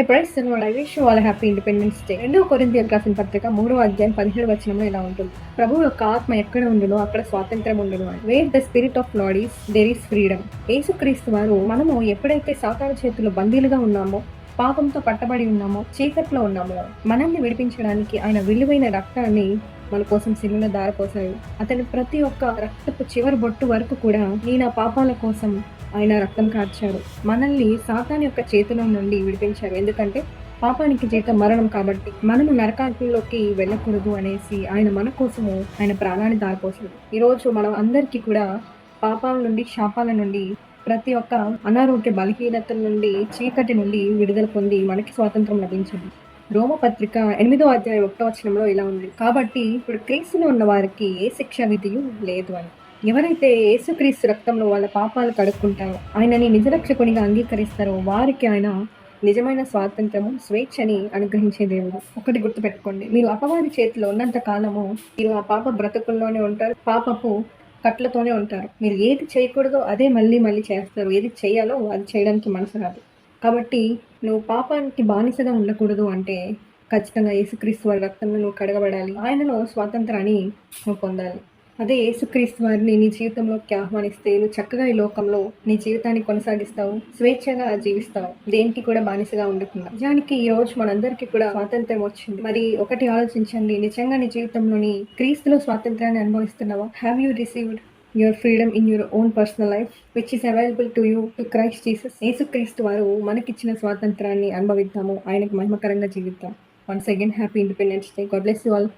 Praise the Lord. I wish you all happy Independence Day. 2 కొరింథీయులకు రాసిన పత్రిక 3వ అధ్యాయం 17వ వచనంలో ఇలా ఉంటుంది. ప్రభువు యొక్క ఆత్మ ఎక్కడ ఉండునో అక్కడ స్వాతంత్రం ఉండును. Where the spirit of Lord is there is freedom. యేసుక్రీస్తు వారు మనము ఎప్పుడైతే సాతాను చేతుల్లో బందీలుగా ఉన్నామో, పాపంతో పట్టబడి ఉన్నామో, చీకట్లో ఉన్నామో, మనల్ని విడిపించడానికి ఆయన విలువైన రక్తాన్ని మన కోసం శిలువలో ధారపోసాడు. అతని ప్రతి ఒక్క రక్తపు చివరి బొట్టు వరకు కూడా ఈ నా పాపాల కోసం ఆయన రక్తం కార్చారు. మనల్ని సాతాను యొక్క చేతుల నుండి విడిపించారు. ఎందుకంటే పాపానికి జీతం మరణం కాబట్టి మనము నరకాగ్నిలోకి వెళ్ళకూడదు అనేసి ఆయన మన కోసము ఆయన ప్రాణాన్ని దారిపోసాడు. ఈరోజు మనం అందరికీ కూడా పాపాల నుండి, శాపాల నుండి, ప్రతి ఒక్క అనారోగ్య బలహీనతల నుండి, చీకటి నుండి విడుదల పొంది మనకి స్వాతంత్రం లభించింది. రోమపత్రిక 8వ అధ్యాయం 1వ వచనంలో ఇలా ఉంది. కాబట్టి ఇప్పుడు క్రీస్తులో ఉన్న వారికి ఏ శిక్ష విధియు లేదు అని. ఎవరైతే యేసుక్రీస్తు రక్తంలో వాళ్ళ పాపాలు కడుక్కుంటారో, ఆయనని నిజరక్షకునిగా అంగీకరిస్తారో వారికి ఆయన నిజమైన స్వాతంత్రము, స్వేచ్ఛని అనుగ్రహించే దేవుడు. ఒకటి గుర్తుపెట్టుకోండి, మీరు అపవాది చేతిలో ఉన్నంత కాలము మీరు ఆ పాప బ్రతుకుల్లోనే ఉంటారు, పాపపు కట్లతోనే ఉంటారు. మీరు ఏది చేయకూడదో అదే మళ్ళీ మళ్ళీ చేస్తారు, ఏది చేయాలో అది చేయడానికి మనసు రాదు. కాబట్టి నువ్వు పాపానికి బానిసగా ఉండకూడదు అంటే ఖచ్చితంగా యేసుక్రీస్తు వారి రక్తంలో నువ్వు కడగబడాలి. ఆయనలో స్వాతంత్రాన్ని నువ్వు పొందాలి. అదే యేసుక్రీస్తు వారిని నీ జీవితంలోకి ఆహ్వానిస్తే నువ్వు చక్కగా ఈ లోకంలో నీ జీవితాన్ని కొనసాగిస్తావు, స్వేచ్ఛగా జీవిస్తావు, దేనికి కూడా బానిసగా ఉండకుండా. నిజానికి ఈ రోజు మనందరికీ కూడా స్వాతంత్రం వచ్చింది. మరి ఒకటి ఆలోచించండి, నిజంగా నీ జీవితంలోని క్రీస్తులో స్వాతంత్రాన్ని అనుభవిస్తున్నావా? Have you received your freedom in your own personal life, which is available to you to Christ Jesus? యేసుక్రీస్తు వారు మనకిచ్చిన స్వాతంత్రాన్ని అనుభవిద్దాము, ఆయనకు మహిమకరంగా జీవిద్దాం. Once again happy Independence Day. God bless you all.